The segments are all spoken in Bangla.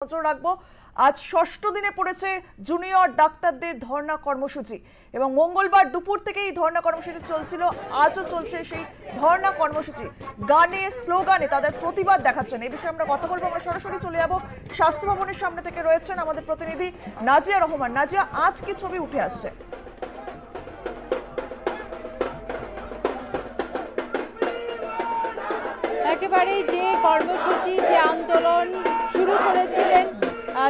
নজর রাখবো। আজ ষষ্ঠ দিনে পড়েছে জুনিয়র ডাক্তারদের ধর্ণা কর্মসূচি এবং মঙ্গলবার দুপুর থেকে এই ধর্ণা কর্মসূচি চলছিল, আজও চলছে সেই ধর্ণা কর্মসূচি। গানে স্লোগানে তাদের প্রতিবাদ দেখাচ্ছেন। এই বিষয়ে আমরা কথা বলবো। আমরা সরাসরি চলে যাবো স্বাস্থ্য ভবনের সামনে থেকে রয়েছেন আমাদের প্রতিনিধি নাজিয়া রহমান। নাজিয়া, আজ কি ছবি উঠে আসছে? একেবারেই যে কর্মসূচি, যে আন্দোলন শুরু করেছিলেন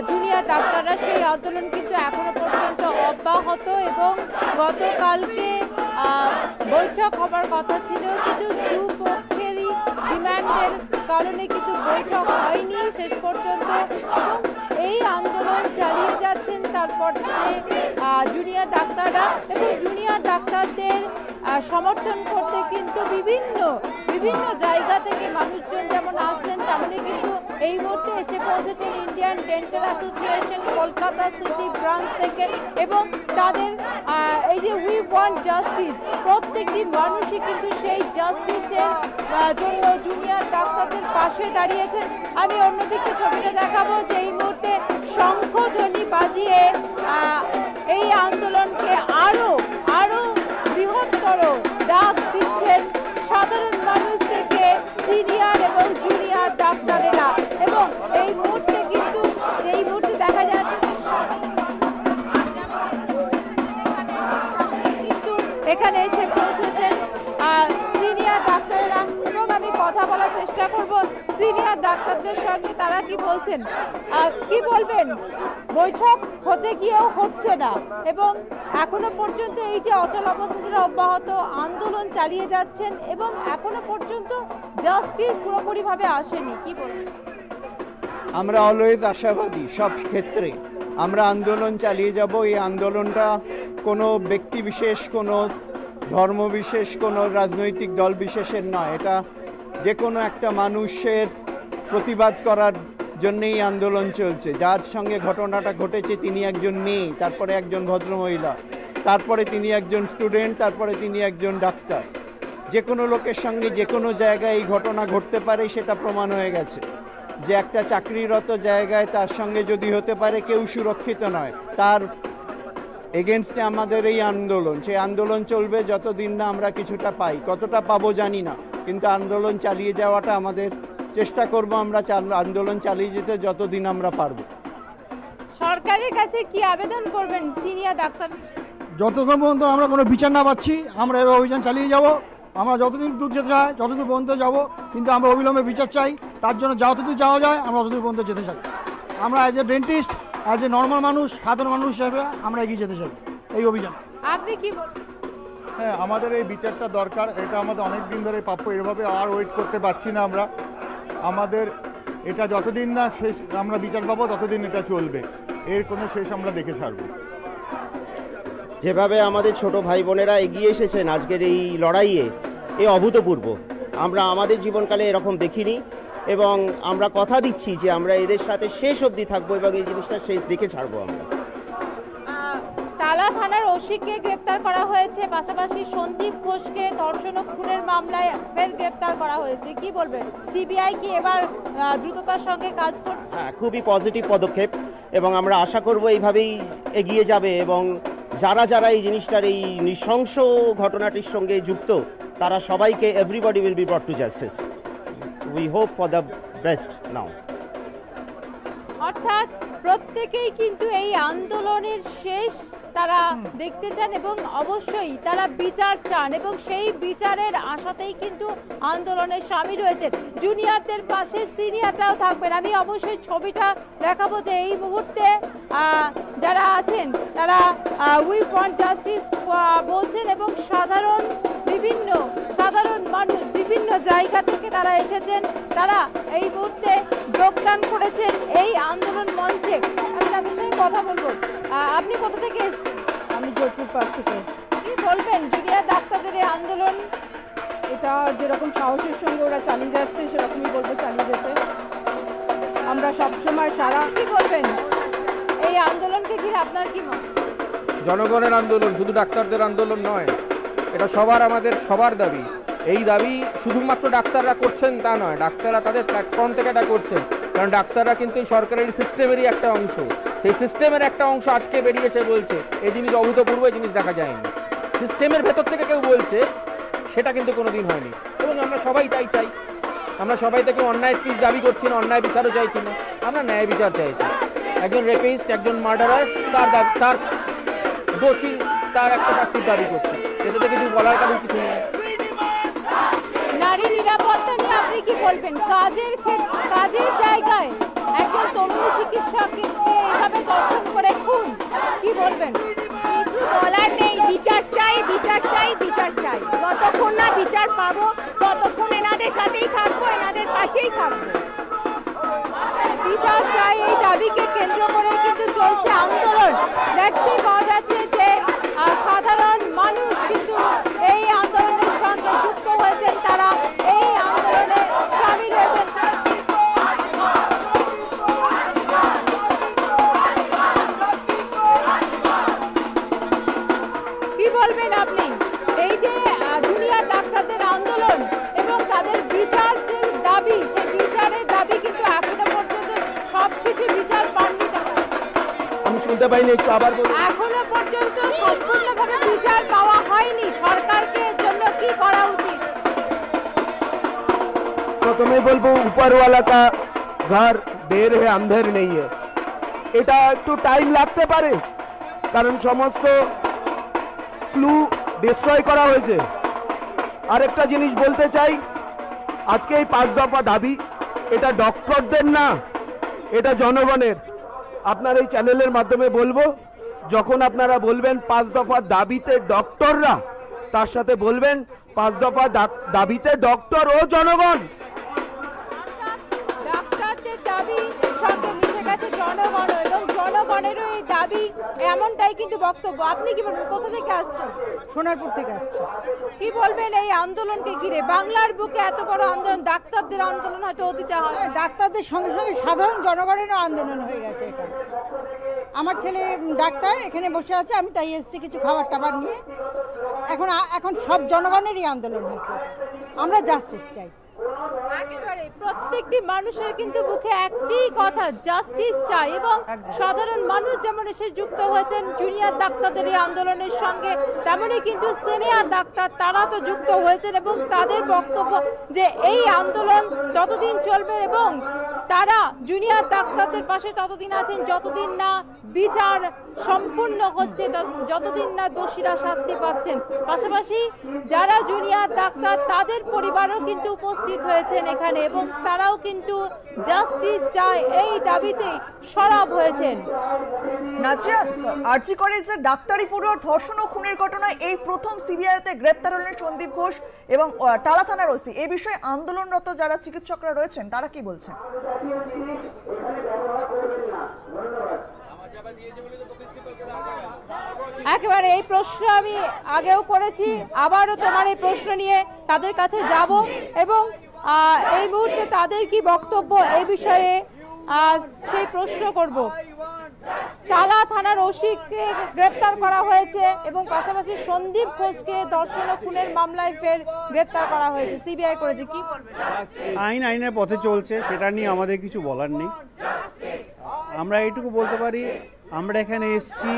জুনিয়র ডাক্তাররা, সেই আন্দোলন কিন্তু এখনো পর্যন্ত অব্যাহত এবং গতকালকে বৈঠক হবার কথা ছিল, কিন্তু দুপক্ষেরই ডিমান্ডের কারণে কিন্তু বৈঠক হয়নি শেষ পর্যন্ত এবং এই আন্দোলন চালিয়ে যাচ্ছেন তারপর জুনিয়র ডাক্তাররা। এবং জুনিয়র ডাক্তারদের সমর্থন করতে কিন্তু বিভিন্ন জায়গা থেকে মানুষজন যেমন আসছেন, তেমনি কিন্তু এই মুহূর্তে এসে পৌঁছেছেন Indian dental association Kolkata city branch থেকে। এবং তাদের এই যে উই ওয়ান্ট জাস্টিস, প্রত্যেকটি মানুষই কিন্তু সেই জাস্টিসের জন্য জুনিয়র ডাক্তারদের পাশে দাঁড়িয়েছেন। আমি অন্যদিকে ছবিটা দেখাবো যে এই মুহূর্তে শঙ্খধ্বনি বাজিয়ে এই আন্দোলনকে আরো বৃহত্তর ডাক দিচ্ছেন সাধারণ মানুষ থেকে সিনিয়র এবং জুনিয়র ডাক্তারেরা। এবং এই মুহূর্তে কিন্তু সেই মুহূর্তে দেখা যাচ্ছে কিন্তু এখানে এসে পৌঁছেছেন সিনিয়র ডাক্তাররা এবং আমি কথা বলার চেষ্টা করব সিনিয়র ডাক্তারদের সঙ্গে। তারা কি বলছেন, কি বলবেন? বৈঠক হতে গিয়েও হচ্ছে না এবং এখনো পর্যন্ত এই যে অচল অবস্থা সেটা অব্যাহত, আন্দোলন চালিয়ে যাচ্ছেন এবং এখনো পর্যন্ত জাস্টিস পুরোপুরিভাবে আসেনি। কি বলবেন? আমরা অলওয়েজ আশাবাদী, সব ক্ষেত্রে আমরা আন্দোলন চালিয়ে যাব। এই আন্দোলনটা কোনো ব্যক্তি বিশেষ, কোনো ধর্ম বিশেষ, কোনো রাজনৈতিক দল বিশেষের নয়। এটা যে কোনো একটা মানুষের প্রতিবাদ করার জন্যেই আন্দোলন চলছে। যার সঙ্গে ঘটনাটা ঘটেছে তিনি একজন মেয়ে, তারপরে একজন ভদ্রমহিলা, তারপরে তিনি একজন স্টুডেন্ট, তারপরে তিনি একজন ডাক্তার। যে কোনো লোকের সঙ্গে যে কোনো জায়গায় এই ঘটনা ঘটতে পারে, সেটা প্রমাণ হয়ে গেছে যে একটা চাকরিরত জায়গায় তার সঙ্গে যদি হতে পারে, কেউ সুরক্ষিত নয়। তার এগেনস্টে আমাদের এই আন্দোলন, সেই আন্দোলন চলবে যতদিন না আমরা কিছুটা পাই। কতটা পাবো জানি না, কিন্তু আন্দোলন চালিয়ে যাওয়াটা আমাদের চেষ্টা করব। আমরা আন্দোলন চালিয়ে যেতে যতদিন আমরা পারবো। সরকারের কাছে কি আবেদন করবেন সিনিয়র ডাক্তার? যতক্ষণ পর্যন্ত আমরা কোনো বিচার না পাচ্ছি আমরা এবার অভিযান চালিয়ে যাব। আমরা যতদিন দূর যেতে চাই যতদূর পর্যন্ত যাব, কিন্তু আমরা অবিলম্বে বিচার চাই। তার জন্য যতদূর যাওয়া যায় আমরা ততদূর পর্যন্ত যেতে চাই। আমরা as a dentist, as a normal মানুষ, সাধারণ মানুষ হিসেবে আমরা এগিয়ে যেতে চাই এই অভিযান। আপনি কি বলবেন? হ্যাঁ, আমাদের এই বিচারটা দরকার। এটা আমাদের অনেক দিন ধরে প্রাপ্য। এভাবে আর ওয়েট করতে পারছি না আমরা। আমাদের এটা যতদিন না শেষ আমরা বিচার পাবো ততদিন এটা চলবে। এর কোনো শেষ আমরা দেখে ছাড়ব। যেভাবে আমাদের ছোট ভাই বোনেরা এগিয়ে এসেছেন আজকের এই লড়াইয়ে, এ অভূতপূর্ব। আমরা আমাদের জীবনকালে এরকম দেখিনি এবং আমরা কথা দিচ্ছি যে আমরা এদের সাথে শেষ অবধি থাকবো এবং এই জিনিসটা শেষ দেখে ছাড়বো আমরা। তালা থানার ওসিকে গ্রেপ্তার করা হয়েছে, পাশাপাশি সন্দীপ ঘোষকে ধর্ষণ ও খুনের মামলায় ফের গ্রেপ্তার করা হয়েছে। কি বলবেন? সিবিআই কি এবার দ্রুততার সঙ্গে কাজ করছে? হ্যাঁ, খুবই পজিটিভ পদক্ষেপ এবং আমরা আশা করব এইভাবেই এগিয়ে যাবে এবং যারা এই জিনিসটার, এই নৃশংস ঘটনাটির সঙ্গে যুক্ত, তারা সবাইকে everybody will be brought to justice. We hope for the best now. অর্থাৎ প্রত্যেকেই কিন্তু এই আন্দোলনের শেষ তারা দেখতে চান এবং অবশ্যই তারা বিচার চান এবং সেই বিচারের আশাতেই কিন্তু আন্দোলনে সামিল হয়েছেন। জুনিয়রদের পাশে সিনিয়ররাও থাকবেন। আমি অবশ্যই ছবিটা দেখাবো যে এই মুহূর্তে যারা আছেন তারা উই ওয়ান্ট জাস্টিস বলছেন এবং সাধারণ মানুষ বিভিন্ন জায়গা থেকে তারা এসেছেন, তারা এই মুহূর্তে যোগদান করেছেন এই আন্দোলন মঞ্চে। আমি তাদের সঙ্গে কথা বলবো। আপনি কোথা থেকে এসেছেন? আমি জয়পুর পার্ক থেকে। কি বলবেন জুনিয়র ডাক্তারদের এই আন্দোলন? এটা যেরকম সাহসের সঙ্গে ওরা চালিয়ে যাচ্ছে সেরকমই বলবো চালিয়ে যেতে। আমরা সবসময় সারা। কি বলবেন এই আন্দোলনকে ঘিরে আপনার কি মত? জনগণের আন্দোলন, শুধু ডাক্তারদের আন্দোলন নয়, এটা আমাদের সবার দাবি। এই দাবি শুধুমাত্র ডাক্তাররা করছেন তা নয়, ডাক্তাররা তাদের প্ল্যাটফর্ম থেকে এটা করছেন। কারণ ডাক্তাররা কিন্তু এই সরকারি সিস্টেমেরই একটা অংশ, সেই সিস্টেমের একটা অংশ আজকে বেরিয়ে এসে বলছে এই জিনিস অভূতপূর্ব, এই জিনিস দেখা যায়নি। সিস্টেমের ভেতর থেকে কেউ বলছে, সেটা কিন্তু কোনোদিন হয়নি। এবং আমরা সবাই তাই চাই, আমরা সবাই থেকে অন্যায় কিছু দাবি করছি না, অন্যায় বিচারও চাইছি না, আমরা ন্যায় বিচার চাইছি। একজন রেপিস্ট, একজন মার্ডারার, তার দোষী, তার একটা শাস্তির দাবি করছে, এটাতে কিছু বলার কারণ কিছু নেই। নারী নিরাপত্তা নিয়ে আপনি কি বলবেন? কাজের জায়গায় একজন তরুণী চিকিৎসককে এইভাবে দর্শন করে খুন, কি বলবেন? কিছু বলার নেই, বিচার চাই, বিচার চাই, বিচার চাই। যতক্ষণ না বিচার পাবো ততক্ষণ এনাদের সাথেই থাকবো, এনাদের পাশেই থাকবো। বিচার চাই এই দাবিকে কেন্দ্র করে কিন্তু চলছে আন্দোলন। দেখতে পাওয়া যাচ্ছে যে সাধারণ মানুষ কিন্তু এই আন্দোলনের সঙ্গে যুক্ত হয়েছেন, তারা এই আন্দোলনে সামিল হয়েছেন। কি বলবেন আপনি? এই যে জুনিয়র ডাক্তারদের আন্দোলন এবং তাদের বিচার যে দাবি, সেই বিচারের দাবি কিন্তু এখনো পর্যন্ত সবকিছু বিচার পাননি তারা। আমি শুনতে পাইনি, একটু আবার বলুন। এখনো পর্যন্ত সম্পূর্ণভাবে বিচার পাওয়া হয়নি। সরকারকে এর জন্য কি করা উচিত? প্রথমে বলবো উপরওয়ালা কা ঘর দের হে আন্ধের নেই হে। এটা একটু টাইম লাগতে পারে, কারণ সমস্ত ক্লু ডিস্ট্রয় করা হয়েছে। আরেকটা জিনিস বলতে চাই, আজকে এই 5 দফা দাবি, এটা ডক্টরদের না, এটা জনগণের। আপনার এই চ্যানেলের মাধ্যমে বলবো, যখন আপনারা বলবেন 5 দফা দাবিতে ডক্টররা, তার সাথে বলবেন 5 দফা দাবিতে ডক্টর ও জনগণ। ডাক্তারদের দাবি সঙ্গে মিশে গেছে জনগণ, এবং জনগণেরও এই দাবি, এমনটাই কিন্তু বক্তব্য। আপনি কি বলবেন? কোথা থেকে আসছেন? সোনারপুর থেকে আসছে। কি বলবেন এই আন্দোলনকে ঘিরে? বাংলার বুকে এত বড় আন্দোলন, ডাক্তারদের আন্দোলন হয়তো অতীতে হয়। ডাক্তারদের সঙ্গে সঙ্গে সাধারণ জনগণেরও আন্দোলন হয়ে গেছে এটা। আমার ছেলে ডাক্তার এখানে বসে আছে, আমি তাই এসেছি কিছু খাবার টাবার নিয়ে। এখন সব জনগণেরই আন্দোলন হয়েছে। আমরা জাস্টিস চাই। একেবারে প্রত্যেকটি মানুষের কিন্তু মুখে একটি কথা, জাস্টিস চাই। এবং সাধারণ মানুষ যেমন এসে যুক্ত হয়েছেন জুনিয়র ডাক্তারদের এই আন্দোলনের সঙ্গে, তেমনই কিন্তু সিনিয়র ডাক্তার তারা তো যুক্ত হয়েছেন, এবং তাদের বক্তব্য যে এই আন্দোলন ততদিন চলবে এবং তারা জুনিয়র ডাক্তারদের পাশে ততদিন আছেন যতদিন না বিচার সম্পূর্ণ হচ্ছে, যতদিন না দোষীরা শাস্তি পাচ্ছেন। পাশাপাশি যারা জুনিয়র ডাক্তার তাদের পরিবারও কিন্তু উপস্থিত হয়েছেন এখানে, এবং তারাও কিন্তু জাস্টিস চায় এই দাবিতেই সরব হয়েছেন। নাজিয়া, আরজি করে যে ডাক্তারি পড়ুয়ার ধর্ষণ ও খুনের ঘটনায় এই প্রথম সিবিআইতে গ্রেপ্তার হলেন সন্দীপ ঘোষ এবং টালা থানার ওসি। এই বিষয়ে আন্দোলনরত যারা চিকিৎসকরা রয়েছেন তারা কি বলছেন? একেবারে এই প্রশ্ন আমি আগেও করেছি, আবারও তোমার এই প্রশ্ন নিয়ে তাদের কাছে যাব এবং এই মুহূর্তে তাদের কি বক্তব্য এই বিষয়ে সেই প্রশ্ন করব। টালা থানার ওসিকে গ্রেপ্তার করা হয়েছে এবং পাশাপাশি সন্দীপ ঘোষকে ধর্ষণ ও খুনের মামলায় ফের গ্রেপ্তার করা হয়েছে, সিবিআই করেছে। কি বলবেন? আইনের পথে চলছে, সেটা নিয়ে আমাদের কিছু বলার নেই। আমরা এইটুকু বলতে পারি, আমরা এখানে এসছি,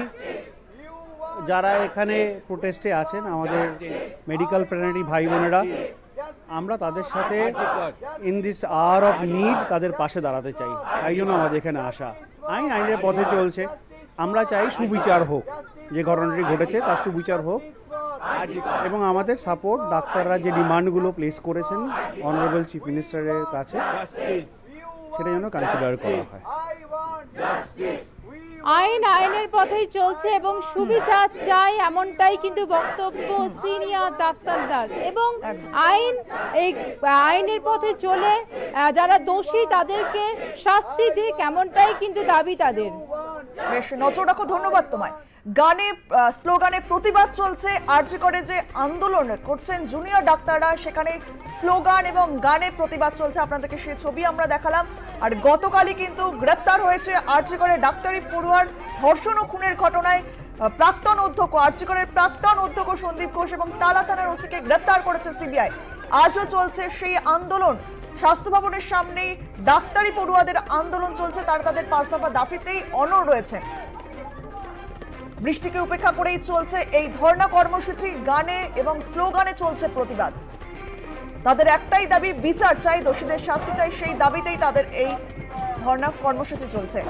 যারা এখানে প্রোটেস্টে আছেন আমাদের মেডিকেল ফ্রেন্ডলি ভাই বোনেরা, আমরা তাদের সাথে in this hour of need তাদের পাশে দাঁড়াতে চাই, তাই জন্য আমাদের এখানে আসা। আইনের পথে চলছে, আমরা চাই সুবিচার হোক, যে ঘটনাটি ঘটেছে তার সুবিচার হোক, এবং আমাদের সাপোর্ট ডাক্তাররা যে ডিমান্ডগুলো প্লেস করেছেন অনারেবল চিফ মিনিস্টারের কাছে, সেটা যেন কনসিডার করা হয়। আইনের পথেই চলছে এবং সুবিচার চাই, এমনটাই কিন্তু বক্তব্য সিনিয়র ডাক্তারদের। এবং আইনের পথে চলে যারা দোষী তাদেরকে শাস্তি দিক, এমনটাই কিন্তু দাবি তাদের। বেশ, নজর রাখো। ধন্যবাদ তোমায়। গানে স্লোগানে প্রতিবাদ চলছে। আরজি করে যে আন্দোলন করছেন জুনিয়র ডাক্তাররা, সেখানে স্লোগান এবং গানে প্রতিবাদ চলছে। আপনাদেরকে সেই ছবি আমরা দেখালাম। আর গতকালই কিন্তু গ্রেপ্তার হয়েছে আরজি করে ডাক্তারি পড়ুয়ার ধর্ষণ ও খুনের ঘটনায় প্রাক্তন অধ্যক্ষ, আরজি করের প্রাক্তন অধ্যক্ষ সন্দীপ ঘোষ এবং টালা থানার ওসিকে গ্রেপ্তার করেছে সিবিআই। আজও চলছে সেই আন্দোলন। স্বাস্থ্য ভবনের সামনে ডাক্তারি পড়ুয়াদের আন্দোলন চলছে, তারা তাদের 5 দফা দাবিতেই অনড় রয়েছে। বৃষ্টিকে উপেক্ষা করেই চলছে এই ধর্ণা কর্মসূচি, গানে এবং স্লোগানে চলছে প্রতিবাদ। তাদের একটাই দাবি, বিচার চাই, দোষীদের শাস্তি চাই, সেই দাবিতেই তাদের এই ধর্ণা কর্মসূচি চলছে।